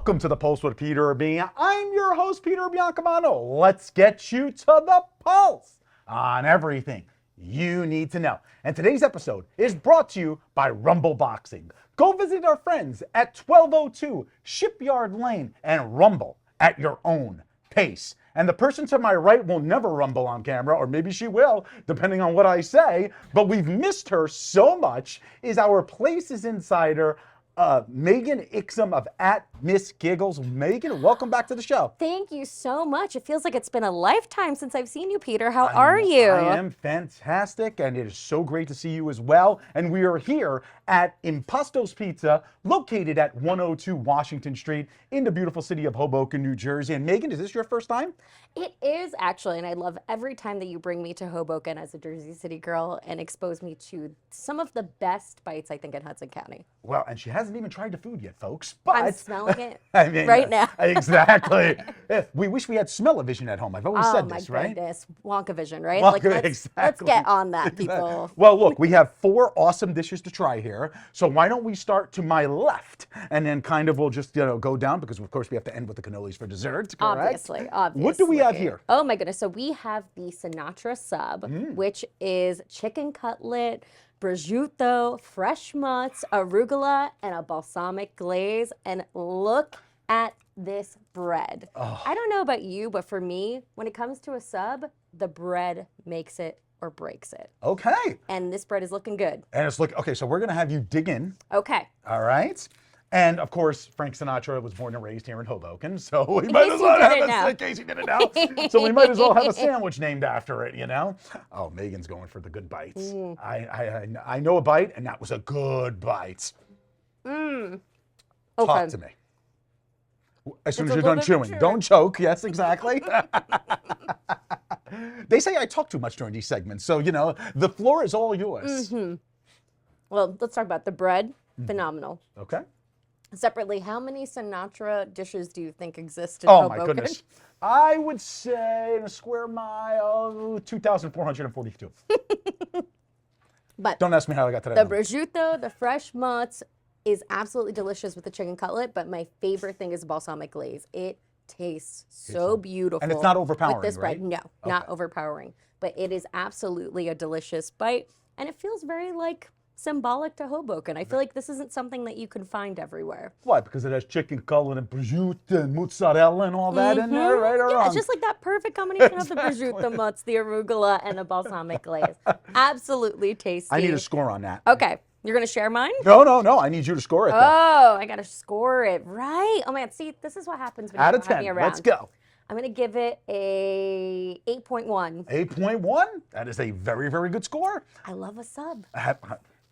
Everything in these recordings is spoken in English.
Welcome to the Pulse with Peter B. I'm your host, Peter Biancamano. Let's get you to the pulse on everything you need to know. And today's episode is brought to you by Rumble Boxing. Go visit our friends at 1202 Shipyard Lane and rumble at your own pace. And the person to my right will never rumble on camera, or maybe she will, depending on what I say, but we've missed her so much, is our Places Insider, Megan Ixim of @Miss Giggles. Megan, welcome back to the show. Thank you so much. It feels like it's been a lifetime since I've seen you, Peter. How are you? I am fantastic, and it is so great to see you as well. And we are here at Imposto's Pizza, located at 102 Washington Street in the beautiful city of Hoboken, New Jersey. And Megan, is this your first time? It is actually, and I love every time that you bring me to Hoboken as a Jersey City girl and expose me to some of the best bites, I think, in Hudson County. Well, and she hasn't even tried the food yet, folks. But I'm smelling it right now. Exactly. We wish we had smell-o-vision at home. I've always said this, right? Oh my goodness, Wonka vision, right? Exactly. Let's get on that, people. Well, look, we have 4 awesome dishes to try here. So why don't we start to my left, and then kind of we'll just go down, because of course we have to end with the cannolis for dessert. Correct? Obviously. What do we have here? Oh my goodness. So we have the Sinatra sub, which is chicken cutlet, prosciutto, fresh mutts, arugula, and a balsamic glaze. And look at this bread. Oh. I don't know about you, but for me, when it comes to a sub, the bread makes it or breaks it. Okay. And this bread is looking good. And it's okay, so we're going to have you dig in. Okay. All right. And of course, Frank Sinatra was born and raised here in Hoboken, so we In might case as you well didn't have know. in case you didn't know. So we might as well have a sandwich named after it, you know? Oh, Megan's going for the good bites. I know a bite, and that was a good bite. Okay. Talk to me. As soon as you're done chewing. Don't choke. Yes, exactly. They say I talk too much during these segments, so, the floor is all yours. Well, let's talk about the bread. Phenomenal. Okay. Separately, how many Sinatra dishes do you think exist in Hoboken? Oh, my goodness. I would say in a square mile, 2,442. But don't ask me how I got to that the number. prosciutto, the fresh mutts is absolutely delicious with the chicken cutlet, but my favorite thing is the balsamic glaze. It tastes so beautiful. And it's not overpowering, with this bread. right? No, not overpowering. But it is absolutely a delicious bite, and it feels very symbolic to Hoboken. I feel like this isn't something that you can find everywhere. Why? Because it has chicken cutlet and prosciutto and mozzarella and all that in there, right? Or Yeah, wrong? it's just like that perfect combination of the prosciutto mutts, the arugula, and the balsamic glaze. Absolutely tasty. I need a score on that. Okay, you're gonna share mine? No. I need you to score it, though. Oh, I gotta score it. Right. Oh man, see, this is what happens when Out you of don't have 10, me around. let's go. I'm gonna give it a 8.1. 8.1? That is a very, very good score. I love a sub.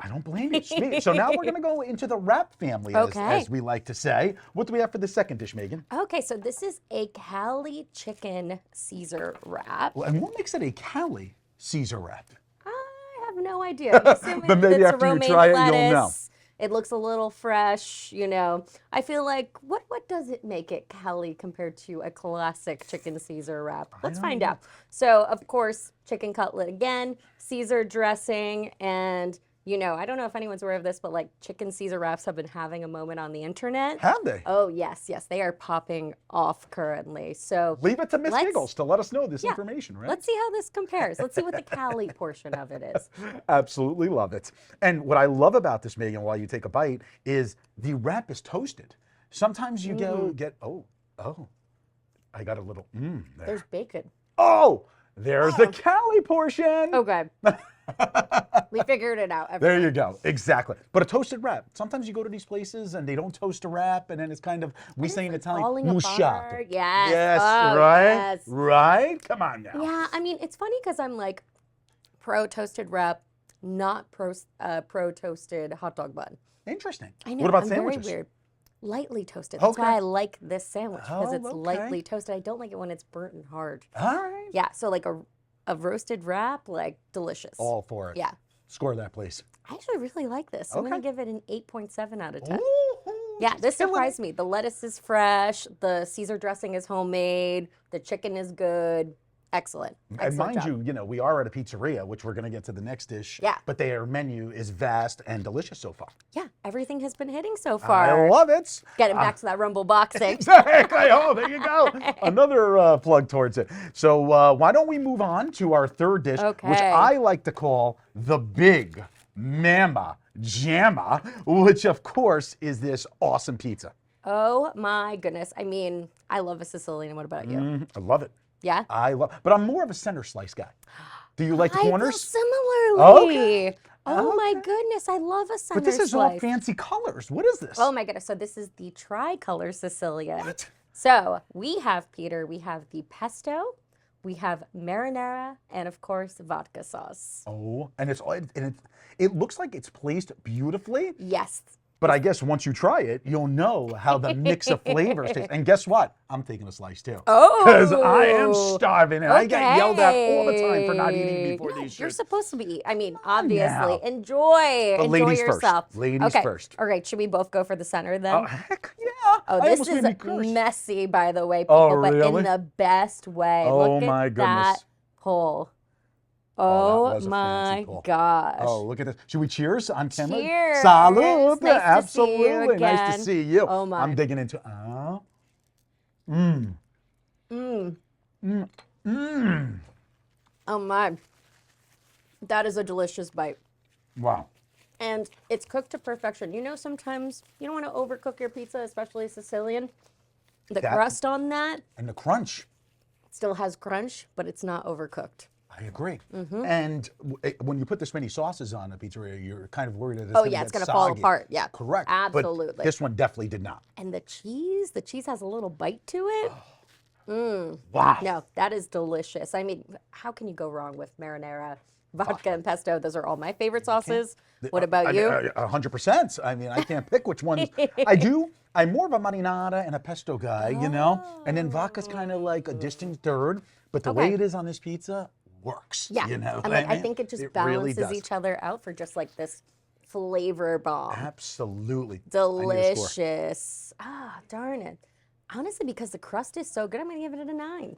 I don't blame you. So now we're going to go into the wrap family, as we like to say. What do we have for the second dish, Megan? Okay, so this is a Cali chicken Caesar wrap. Well, and what makes it a Cali Caesar wrap? I have no idea. I'm assuming But maybe it's after you romaine try it, lettuce. you'll know. It looks a little fresh, I feel like, what does it make it Cali compared to a classic chicken Caesar wrap? Let's find out. So, of course, chicken cutlet again, Caesar dressing, and I don't know if anyone's aware of this, but chicken Caesar wraps have been having a moment on the internet. Have they? Oh, yes. They are popping off currently. So Leave it to Miss Giggles to let us know this information, right? let's see how this compares. Let's see what the Cali portion of it is. Absolutely love it. And what I love about this, Megan, while you take a bite, is the wrap is toasted. Sometimes you get, I got a little there. There's bacon. Oh, there's the Cali portion. Okay. We figured it out. There you go. Exactly. But a toasted wrap. Sometimes you go to these places and they don't toast a wrap, and then it's kind of, we say in Italian, falling musciato. apart. Yes. Yes, Oh, right? yes. Right? Come on now. Yeah, I mean, it's funny because I'm pro toasted wrap, not pro toasted hot dog bun. Interesting. I know. What about I'm sandwiches? Very weird. Lightly toasted. That's why I like this sandwich, because it's lightly toasted. I don't like it when it's burnt and hard. All right. Yeah, so a roasted wrap, delicious. All for it. Yeah. Score that, please. I actually really like this. I'm going to give it an 8.7 out of 10. Ooh, Yeah, this surprised me. The lettuce is fresh. The Caesar dressing is homemade. The chicken is good. Excellent. And Excellent mind job. you, we are at a pizzeria, which we're going to get to the next dish. Yeah. But their menu is vast and delicious so far. Yeah, everything has been hitting so I far. love it. Getting back to that Rumble boxing. Exactly. Oh, there you go. Another plug towards it. So why don't we move on to our third dish, which Okay. I like to call the Big Mama Jamma, which of course is this awesome pizza. Oh my goodness. I mean, I love a Sicilian. What about you? I love it. Yeah? But I'm more of a center slice guy. Do you like the I feel corners? similarly. Okay. Oh my Okay. goodness, I love a center But this is all slice. fancy colors. What is this? Oh my goodness, so this is the tricolor Sicilian. What? So we have, Peter, we have the pesto, we have marinara, and of course, vodka sauce. Oh, and it looks like it's placed beautifully. Yes. But I guess once you try it, you'll know how the mix of flavors tastes. And guess what? I'm taking a slice too. Oh. Because I am starving and I get yelled at all the time for not Okay. eating before No, these You're shows. supposed to be, I mean, obviously, now. enjoy ladies first. yourself. Ladies okay. first. All right, should we both go for the center then? Oh, heck yeah. Oh, I this almost is made me curse. messy, by the way, people, Oh, but really? in the best way. Oh, Look at my goodness. that pull. Oh, Oh, that was a fancy my pull. gosh. Oh, look at this. Should we cheers on camera? Cheers. Salud. Nice Absolutely. to see you Nice again. to see you. Oh, my. I'm digging into Oh my. That is a delicious bite. Wow. And it's cooked to perfection. You know, sometimes you don't want to overcook your pizza, especially Sicilian. The That- crust on that And the crunch. still has crunch, but it's not overcooked. I agree. Mm-hmm. And when you put this many sauces on a pizzeria, you're kind of worried that it's Oh, gonna yeah, get it's going to fall soggy. apart. Yeah. Correct. Absolutely. But this one definitely did not. And the cheese has a little bite to it. Wow. No, that is delicious. I mean, how can you go wrong with marinara, vodka, and pesto? Those are all my favorite sauces. What about you? 100%. I mean, I can't pick which ones. I do. I'm more of a marinara and a pesto guy, and then vodka's kind of like a distant third. But the way Okay. it is on this pizza works. Yeah. You know, And what like, I mean? think it just really balances does. each other out for just like this flavor bomb. Absolutely. I need a score. Delicious. Ah, darn it. Honestly, because the crust is so good, I'm going to give it a 9.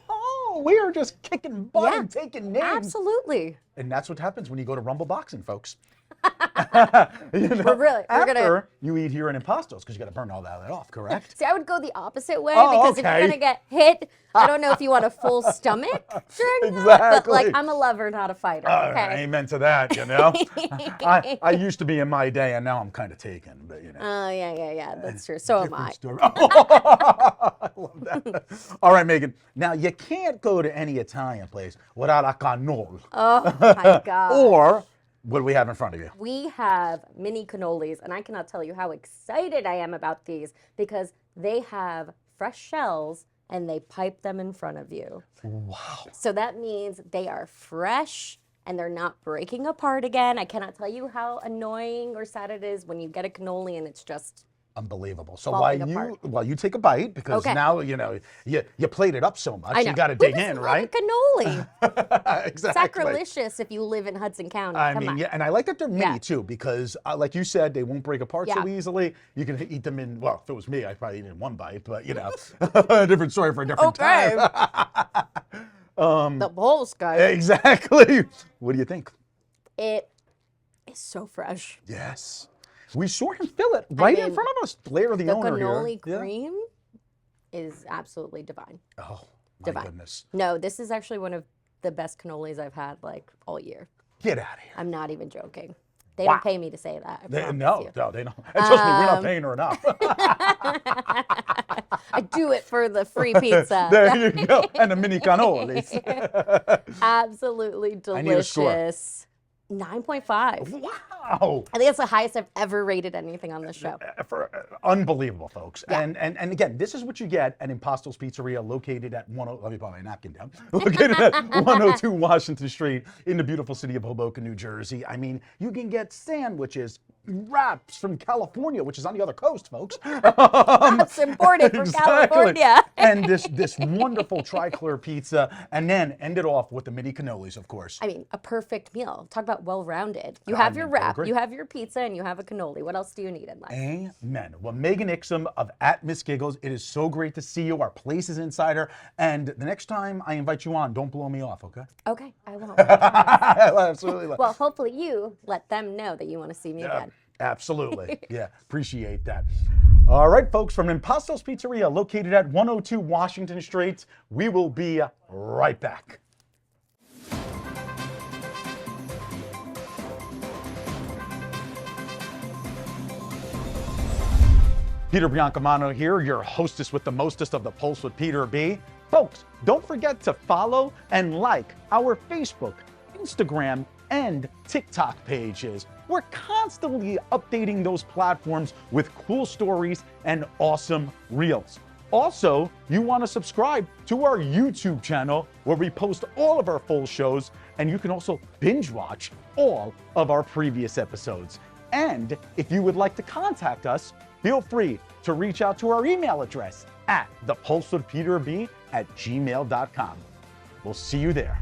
Oh, we are just kicking butt Yeah. and taking names. Absolutely. And that's what happens when you go to Rumble Boxing, folks. we're after gonna- you eat here in Impostos, because you got to burn all that off, correct? See, I would go the opposite way Oh, because if okay. you're going to get hit, I don't know if you want a full stomach during that, but like Exactly. I'm a lover, not a fighter. Okay. Amen to that, I used to be in my day, and now I'm kind of taken, but Oh, yeah. That's true. So am I. Story. I love that. All right, Megan. Now, you can't go to any Italian place without a cannoli. Oh, my God. Or, what do we have in front of you? We have mini cannolis, and I cannot tell you how excited I am about these because they have fresh shells and they pipe them in front of you. Wow. So that means they are fresh and they're not breaking apart again. I cannot tell you how annoying or sad it is when you get a cannoli and it's just Unbelievable. So falling while you take a bite, because Okay. now you played it up so much, I know. you got to Who dig doesn't in, love right? a cannoli. Exactly. Sacrilegious if you live in Hudson County. I Come mean, on. yeah, and I like that they're mini Yeah. too, because like you said, they won't break apart so Yeah. easily. You can eat them in, well, if it was me, I'd probably eat in one bite, but a different story for a different Okay. time. The bowls, guys. Exactly. What do you think? It is so fresh. Yes. We saw him fill it right in mean, front of us. Blair, the The owner cannoli here. Yeah. cream is absolutely divine. Oh, my Divine. goodness. No, this is actually one of the best cannolis I've had like all year. Get out of here. I'm not even joking. They Wow. don't pay me to say that. I promise No, you. no, they don't. And trust me, we're not paying her enough. I do it for the free pizza. There you go. And the mini cannolis. Absolutely I need a score. delicious. 9.5. Wow. I think it's the highest I've ever rated anything on this show. Unbelievable, folks. Yeah. And again, this is what you get at Imposto's Pizzeria, located at let me put my napkin down. Located at 102 Washington Street in the beautiful city of Hoboken, New Jersey. I mean, you can get sandwiches, wraps from California, which is on the other coast, folks. That's important for California. And this wonderful tricolor pizza, and then end it off with the mini cannolis, of course. I mean, a perfect meal. Talk about well-rounded. You have your wrap, you have your pizza, and you have a cannoli. What else do you need in life? Amen. Well, Megan Ixim of @Miss_Giggles, it is so great to see you. Our place is Insider, and the next time I invite you on, don't blow me off, okay? Okay, I won't. Absolutely. Well, hopefully you let them know that you want to see me again. Absolutely. Yeah, appreciate that. All right, folks, from Imposto's Pizzeria, located at 102 Washington Street, we will be right back. Peter Biancamano here, your hostess with the mostest of the Pulse with Peter B. Folks, don't forget to follow and like our Facebook, Instagram, and TikTok pages. We're constantly updating those platforms with cool stories and awesome reels. Also, you want to subscribe to our YouTube channel where we post all of our full shows, and you can also binge watch all of our previous episodes. And if you would like to contact us, feel free to reach out to our email address at thepulsewithpeterb@gmail.com. We'll see you there.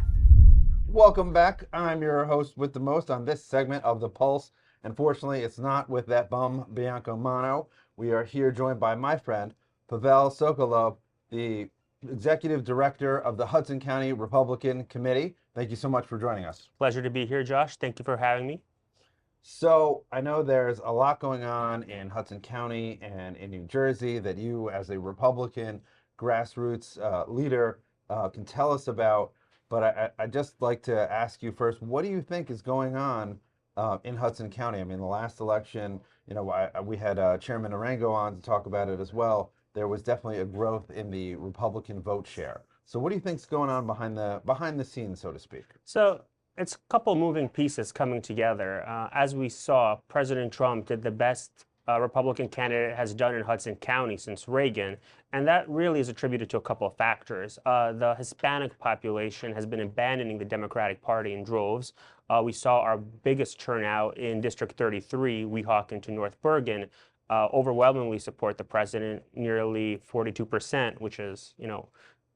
Welcome back. I'm your host with the most on this segment of The Pulse. Unfortunately, it's not with that bum, Biancamano. We are here joined by my friend, Pavel Sokolov, the Executive Director of the Hudson County Republican Committee. Thank you so much for joining us. Pleasure to be here, Josh. Thank you for having me. So I know there's a lot going on in Hudson County and in New Jersey that you, as a Republican grassroots leader, can tell us about. But I'd just like to ask you first, what do you think is going on in Hudson County? I mean, the last election, you know, we had Chairman Arango on to talk about it as well. There was definitely a growth in the Republican vote share. So what do you think is going on behind the scenes, so to speak? So it's a couple moving pieces coming together. As we saw, President Trump did the best Republican candidate has done in Hudson County since Reagan, and that really is attributed to a couple of factors. The Hispanic population has been abandoning the Democratic Party in droves. We saw our biggest turnout in District 33, Weehawken to North Bergen, overwhelmingly support the president, nearly 42%, which is, you know,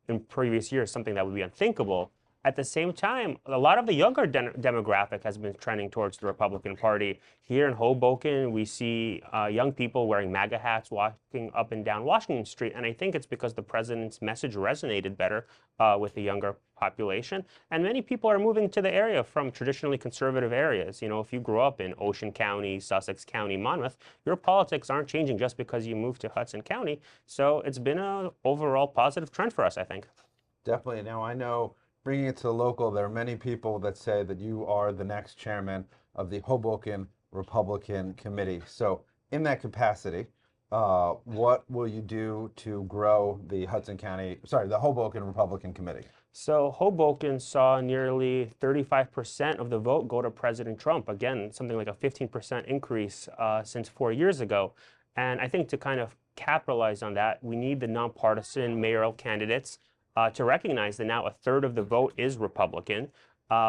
in previous years, something that would be unthinkable. At the same time, a lot of the younger demographic has been trending towards the Republican Party. Here in Hoboken, we see young people wearing MAGA hats walking up and down Washington Street, and I think it's because the president's message resonated better with the younger population. And many people are moving to the area from traditionally conservative areas. You know, if you grew up in Ocean County, Sussex County, Monmouth, your politics aren't changing just because you moved to Hudson County. So it's been an overall positive trend for us, I think. Definitely. Now, I know, bringing it to the local, there are many people that say that you are the next chairman of the Hoboken Republican Committee. So in that capacity, what will you do to grow the the Hoboken Republican Committee? So Hoboken saw nearly 35% of the vote go to President Trump. Again, something like a 15% increase since 4 years ago. And I think to kind of capitalize on that, we need the nonpartisan mayoral candidates to recognize that now a third of the vote is Republican.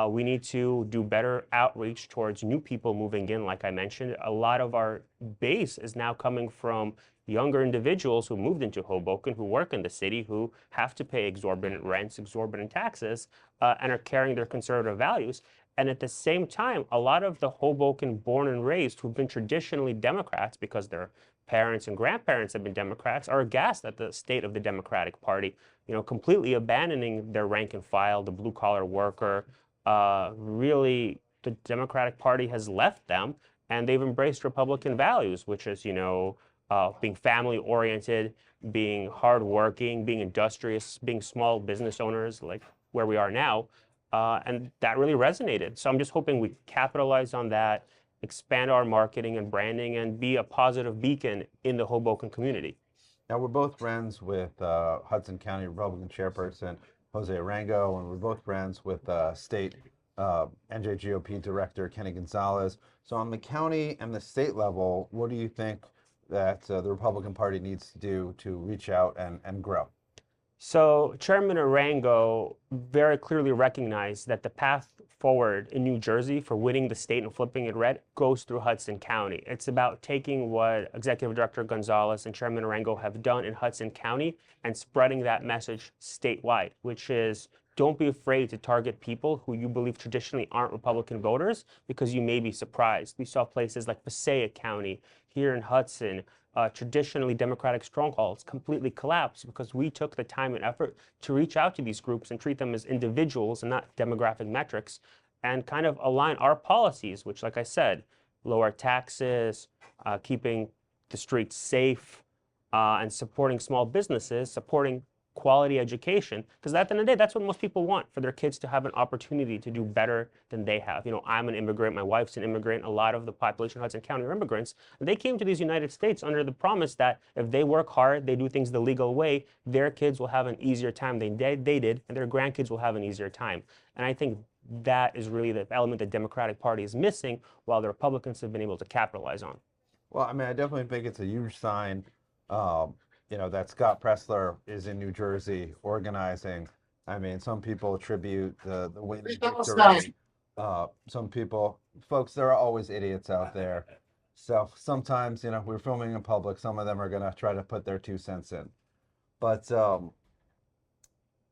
We need to do better outreach towards new people moving in. Like I mentioned, a lot of our base is now coming from younger individuals who moved into Hoboken, who work in the city, who have to pay exorbitant rents, exorbitant taxes, and are carrying their conservative values. And at the same time, a lot of the Hoboken born and raised who've been traditionally Democrats because their parents and grandparents have been Democrats are aghast at the state of the Democratic Party, you know, completely abandoning their rank and file, the blue collar worker. Really, the Democratic Party has left them, and they've embraced Republican values, which is, you know, being family oriented, being hardworking, being industrious, being small business owners, like where we are now. And that really resonated. So I'm just hoping we capitalize on that, expand our marketing and branding, and be a positive beacon in the Hoboken community. Now, we're both friends with Hudson County Republican Chairperson Jose Arango, and we're both friends with State NJGOP Director Kenny Gonzalez. So on the county and the state level, what do you think that the Republican Party needs to do to reach out and grow? So Chairman Arango very clearly recognized that the path forward in New Jersey for winning the state and flipping it red goes through Hudson County. It's about taking what Executive Director Gonzalez and Chairman Arango have done in Hudson County and spreading that message statewide, which is don't be afraid to target people who you believe traditionally aren't Republican voters because you may be surprised. We saw places like Passaic County, here in Hudson, traditionally Democratic strongholds completely collapsed because we took the time and effort to reach out to these groups and treat them as individuals and not demographic metrics and kind of align our policies, which, like I said, lower taxes, keeping the streets safe, and supporting small businesses, supporting quality education, because at the end of the day, that's what most people want, for their kids to have an opportunity to do better than they have. You know, I'm an immigrant, my wife's an immigrant, a lot of the population of Hudson County are immigrants, and they came to these United States under the promise that if they work hard, they do things the legal way, their kids will have an easier time than they did, and their grandkids will have an easier time. And I think that is really the element the Democratic Party is missing, while the Republicans have been able to capitalize on. Well, I mean, I definitely think it's a huge sign, that Scott Pressler is in New Jersey organizing. I mean, some people attribute the win victory. Some people, folks, there are always idiots out there. So sometimes, we're filming in public. Some of them are going to try to put their 2 cents in. But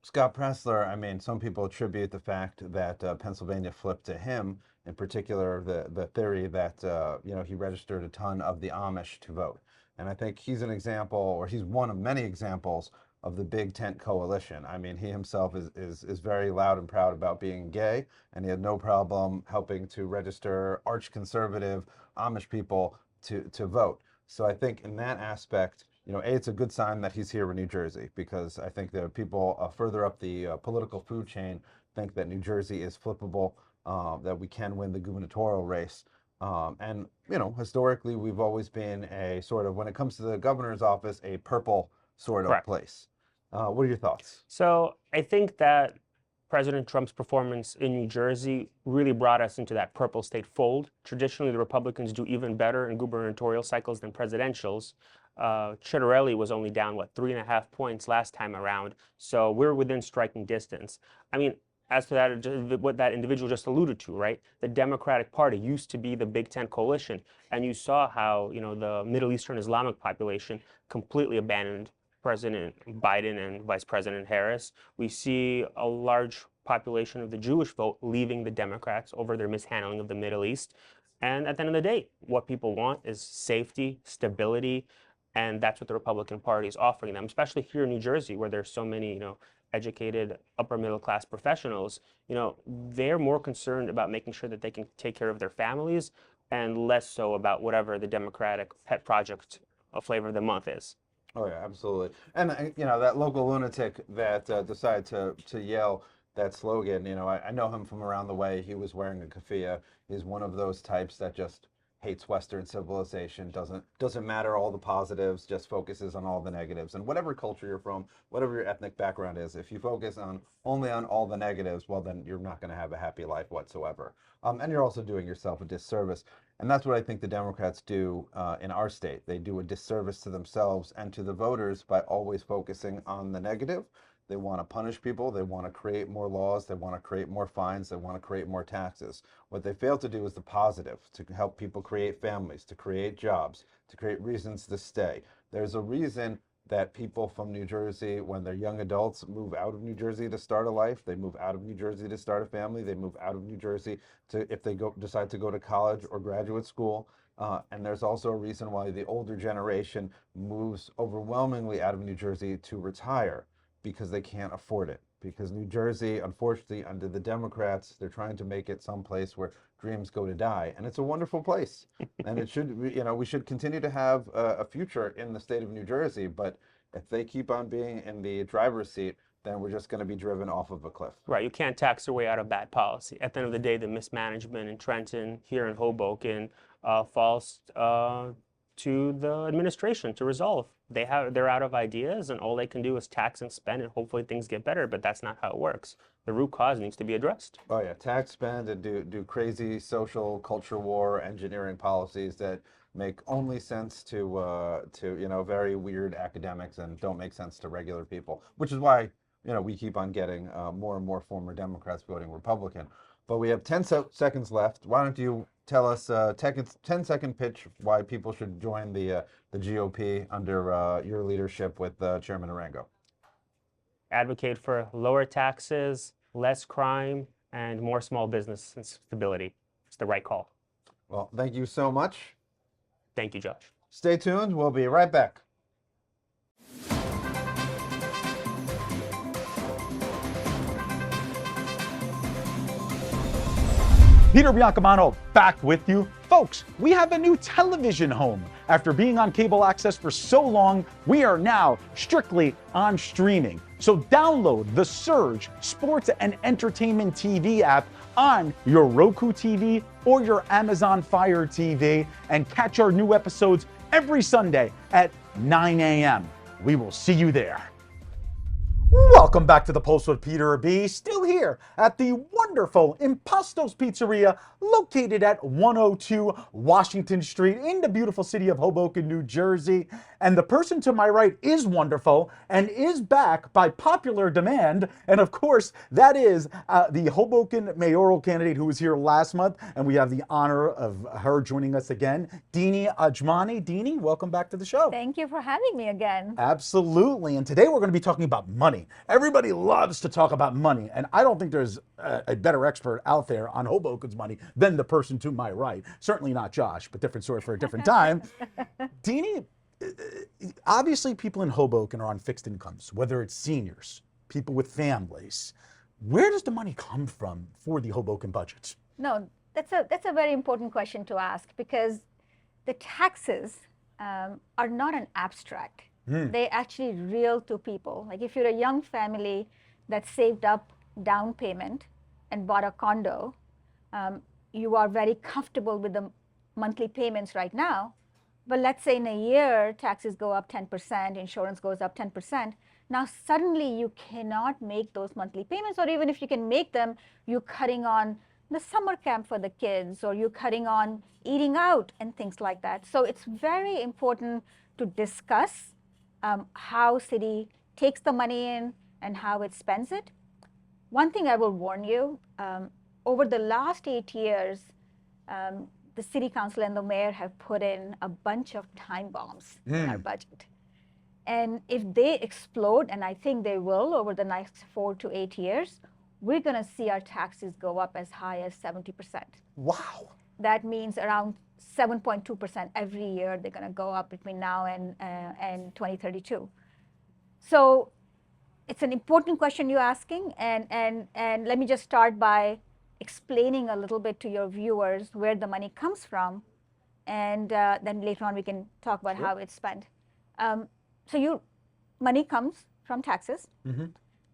Scott Pressler, I mean, some people attribute the fact that Pennsylvania flipped to him, in particular, the theory that, he registered a ton of the Amish to vote. And I think he's an example, or he's one of many examples of the big tent coalition. I mean, he himself is very loud and proud about being gay, and he had no problem helping to register arch-conservative Amish people to vote. So I think in that aspect, it's a good sign that he's here in New Jersey, because I think that people further up the political food chain think that New Jersey is flippable, that we can win the gubernatorial race. And, historically, we've always been a sort of, when it comes to the governor's office, a purple sort of Correct. place. What are your thoughts? So I think that President Trump's performance in New Jersey really brought us into that purple state fold. Traditionally, the Republicans do even better in gubernatorial cycles than presidentials. Chitterelli was only down, 3.5 points last time around. So we're within striking distance. I mean, as to that, what that individual just alluded to, right? The Democratic Party used to be the Big Tent coalition, and you saw how, the Middle Eastern Islamic population completely abandoned President Biden and Vice President Harris. We see a large population of the Jewish vote leaving the Democrats over their mishandling of the Middle East. And at the end of the day, what people want is safety, stability, and that's what the Republican Party is offering them, especially here in New Jersey, where there's so many, educated upper middle class professionals. They're more concerned about making sure that they can take care of their families and less so about whatever the Democratic pet project of flavor of the month is. Oh yeah, absolutely. And that local lunatic that decided to yell that slogan, I know him from around the way. He was wearing a keffiyeh. He's one of those types that just hates Western civilization, doesn't matter all the positives, just focuses on all the negatives. And whatever culture you're from, whatever your ethnic background is, if you focus only on all the negatives, well, then you're not going to have a happy life whatsoever. And you're also doing yourself a disservice. And that's what I think the Democrats do in our state. They do a disservice to themselves and to the voters by always focusing on the negative. They want to punish people. They want to create more laws. They want to create more fines. They want to create more taxes. What they fail to do is the positive, to help people create families, to create jobs, to create reasons to stay. There's a reason that people from New Jersey, when they're young adults, move out of New Jersey to start a life. They move out of New Jersey to start a family. They move out of New Jersey if they decide to go to college or graduate school. And there's also a reason why the older generation moves overwhelmingly out of New Jersey to retire, because they can't afford it. Because New Jersey, unfortunately, under the Democrats, they're trying to make it someplace where dreams go to die. And it's a wonderful place. And it should, we should continue to have a future in the state of New Jersey. But if they keep on being in the driver's seat, then we're just going to be driven off of a cliff. Right, you can't tax your way out of bad policy. At the end of the day, the mismanagement in Trenton, here in Hoboken, falls to the administration to resolve. They're out of ideas, and all they can do is tax and spend, and hopefully things get better. But that's not how it works. The root cause needs to be addressed. Oh yeah, tax, spend, and do crazy social culture war engineering policies that make only sense to very weird academics and don't make sense to regular people, which is why we keep on getting more and more former Democrats voting Republican. But we have 10 seconds left. Why don't you tell us 10-second pitch why people should join the GOP under your leadership with Chairman Arango? Advocate for lower taxes, less crime, and more small business and stability. It's the right call. Well, thank you so much. Thank you, Josh. Stay tuned. We'll be right back. Peter Biancamano back with you. Folks, we have a new television home. After being on cable access for so long, we are now strictly on streaming. So download the Surge Sports and Entertainment TV app on your Roku TV or your Amazon Fire TV and catch our new episodes every Sunday at 9 a.m. We will see you there. Welcome back to the Pulse with Peter B. Still here at the wonderful Imposto's Pizzeria, located at 102 Washington Street in the beautiful city of Hoboken, New Jersey. And the person to my right is wonderful and is back by popular demand. And of course, that is the Hoboken mayoral candidate who was here last month. And we have the honor of her joining us again, Dini Ajmani. Dini, welcome back to the show. Thank you for having me again. Absolutely. And today we're going to be talking about money. Everybody loves to talk about money. And I don't think there's a better expert out there on Hoboken's money than the person to my right. Certainly not Josh, but different story for a different time. Dini, obviously people in Hoboken are on fixed incomes, whether it's seniors, people with families. Where does the money come from for the Hoboken budget? No, that's a very important question to ask, because the taxes are not an abstract. They're actually real to people. Like if you're a young family that saved up down payment and bought a condo, you are very comfortable with the monthly payments right now. But let's say in a year, taxes go up 10%, insurance goes up 10%. Now suddenly you cannot make those monthly payments, or even if you can make them, you're cutting on the summer camp for the kids, or you're cutting on eating out and things like that. So it's very important to discuss how city takes the money in and how it spends it. One thing I will warn you, over the last 8 years, the city council and the mayor have put in a bunch of time bombs in our budget. And if they explode, and I think they will over the next 4 to 8 years, we're going to see our taxes go up as high as 70%. Wow. That means around 7.2% every year they're going to go up between now and 2032. So it's an important question you're asking, and let me just start by explaining a little bit to your viewers where the money comes from, and then later on we can talk about how it's spent. So money comes from taxes.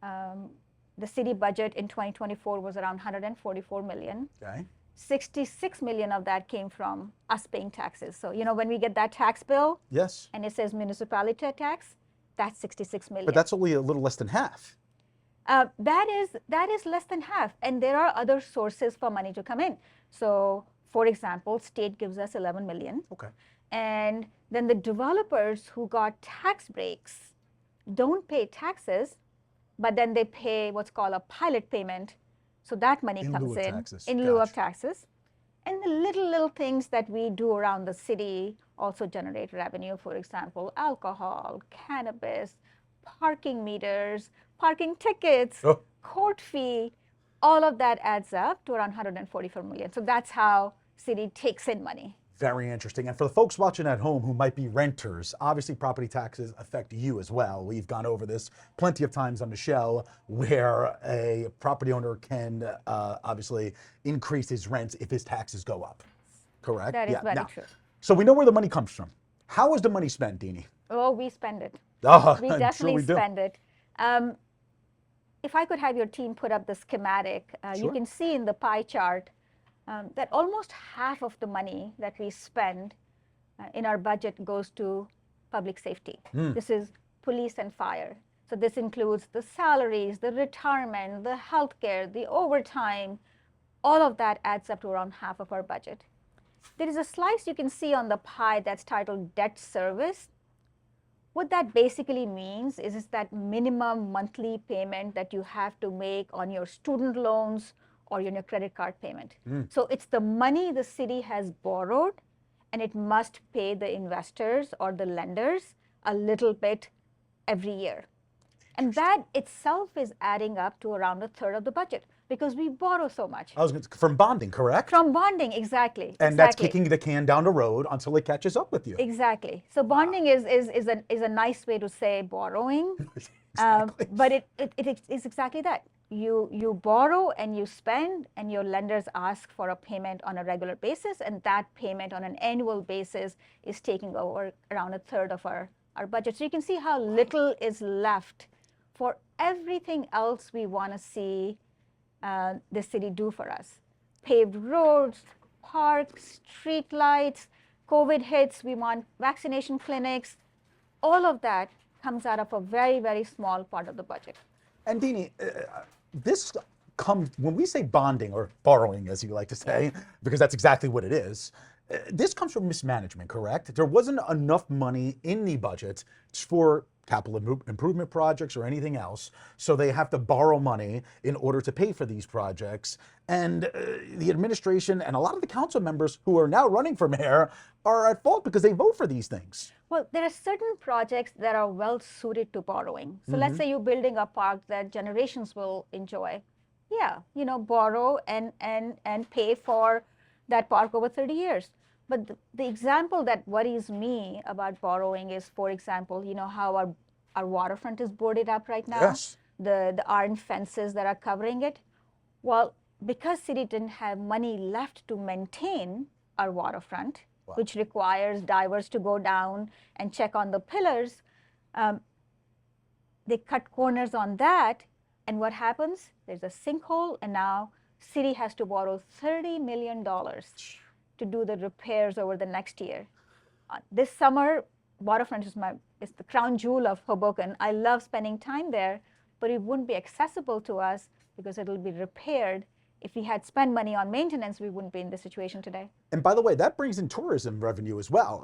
The city budget in 2024 was around 144 million. Okay. 66 million of that came from us paying taxes. So, when we get that tax bill, Yes. and it says municipality tax, that's 66 million. But that's only a little less than half. That is less than half. And there are other sources for money to come in. So, for example, state gives us 11 million. Okay. And then the developers who got tax breaks don't pay taxes, but then they pay what's called a pilot payment. So that money comes in in lieu of taxes. And the little things that we do around the city also generate revenue. For example, alcohol, cannabis, parking meters, parking tickets, court fee, all of that adds up to around 144 million. So that's how city takes in money. Very interesting. And for the folks watching at home who might be renters, obviously property taxes affect you as well. We've gone over this plenty of times on the show, where a property owner can obviously increase his rents if his taxes go up. Correct? That is very true. So we know where the money comes from. How is the money spent, Dini? Oh, we spend it. Oh, We I'm definitely sure we spend it. If I could have your team put up the schematic, you Sure. can see in the pie chart that almost half of the money that we spend in our budget goes to public safety. This is police and fire. So this includes the salaries, the retirement, the healthcare, the overtime. All of that adds up to around half of our budget. There is a slice you can see on the pie that's titled debt service. What that basically means is that minimum monthly payment that you have to make on your student loans or your credit card payment. So it's the money the city has borrowed, and it must pay the investors or the lenders a little bit every year. And that itself is adding up to around a third of the budget because we borrow so much. From bonding, correct? From bonding, exactly. And that's kicking the can down the road until it catches up with you. Exactly. So bonding is a nice way to say borrowing, Exactly. but it is exactly that. You borrow and you spend, and your lenders ask for a payment on a regular basis, and that payment on an annual basis is taking over around a third of our budget. So you can see how little is left for everything else we want to see the city do for us. Paved roads, parks, street lights, COVID hits, we want vaccination clinics. All of that comes out of a very, very small part of the budget. And Dini, this comes, when we say bonding or borrowing, as you like to say, because that's exactly what it is, this comes from mismanagement, correct? There wasn't enough money in the budget for capital improvement projects or anything else, so they have to borrow money in order to pay for these projects. And the administration and a lot of the council members who are now running for mayor are at fault because they vote for these things. Well, there are certain projects that are well suited to borrowing. So let's say you're building a park that generations will enjoy. Yeah, borrow and pay for that park over 30 years. But the example that worries me about borrowing is, for example, how our waterfront is boarded up right now. Yes. The iron fences that are covering it. Well, because city didn't have money left to maintain our waterfront, which requires divers to go down and check on the pillars, they cut corners on that. And what happens? There's a sinkhole, and now city has to borrow $30 million to do the repairs over the next year. This summer, waterfront is the crown jewel of Hoboken. I love spending time there, but it wouldn't be accessible to us because it'll be repaired. If we had spent money on maintenance, we wouldn't be in this situation today. And by the way, that brings in tourism revenue as well.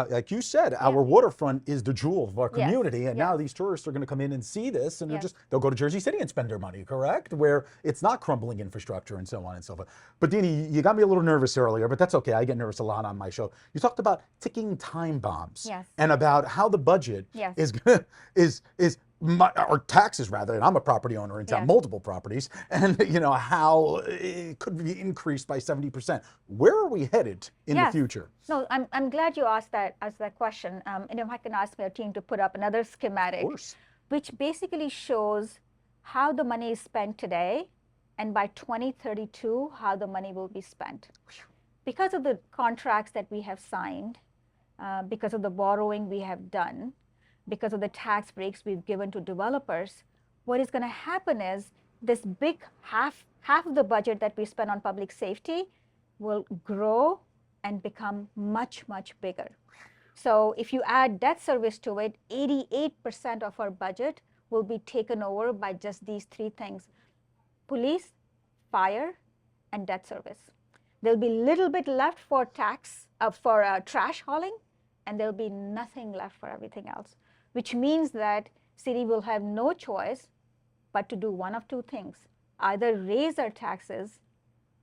Like you said, our waterfront is the jewel of our community, and now these tourists are going to come in and see this, and they'll go to Jersey City and spend their money, correct? Where it's not crumbling infrastructure and so on and so forth. But Dini, you got me a little nervous earlier, but that's okay. I get nervous a lot on my show. You talked about ticking time bombs, and about how the budget is or taxes rather, and I'm a property owner in town, multiple properties, and how it could be increased by 70%. Where are we headed in the future? No, I'm glad you asked that question. And if I can ask my team to put up another schematic, which basically shows how the money is spent today, and by 2032, how the money will be spent. Because of the contracts that we have signed, because of the borrowing we have done, because of the tax breaks we've given to developers, what is going to happen is this big half of the budget that we spend on public safety will grow and become much, much bigger. So if you add debt service to it, 88% of our budget will be taken over by just these three things: police, fire, and debt service. There'll be little bit left for trash hauling, and there'll be nothing left for everything else, which means that city will have no choice but to do one of two things: either raise our taxes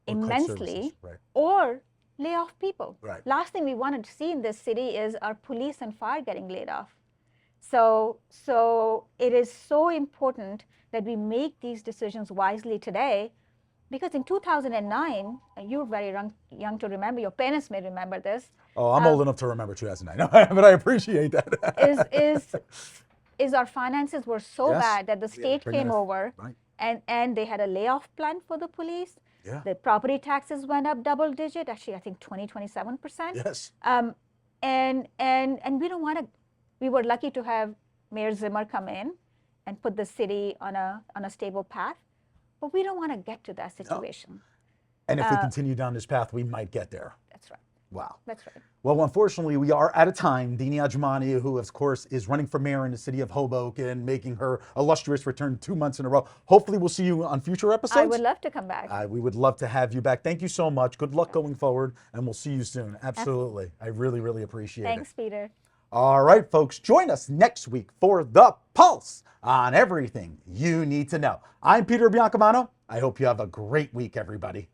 immensely or lay off people. Last thing we want to see in this city is our police and fire getting laid off. So it is so important that we make these decisions wisely today, because in 2009, you're very young to remember, your parents may remember this. Oh, I'm old enough to remember 2009, but I appreciate that. is our finances were so bad that the state came over and they had a layoff plan for the police. The property taxes went up double digit, actually I think 27%. Yes. And we don't want to, we were lucky to have Mayor Zimmer come in and put the city on a stable path, but we don't want to get to that situation. No. And if we continue down this path, we might get there. That's right. Wow. That's right. Well, unfortunately, we are out of time. Dini Ajmani, who, of course, is running for mayor in the city of Hoboken, making her illustrious return 2 months in a row. Hopefully, we'll see you on future episodes. I would love to come back. We would love to have you back. Thank you so much. Good luck going forward, and we'll see you soon. Absolutely. I really, really appreciate it. Thanks, Peter. All right, folks, join us next week for The Pulse on everything you need to know. I'm Peter Biancamano. I hope you have a great week, everybody.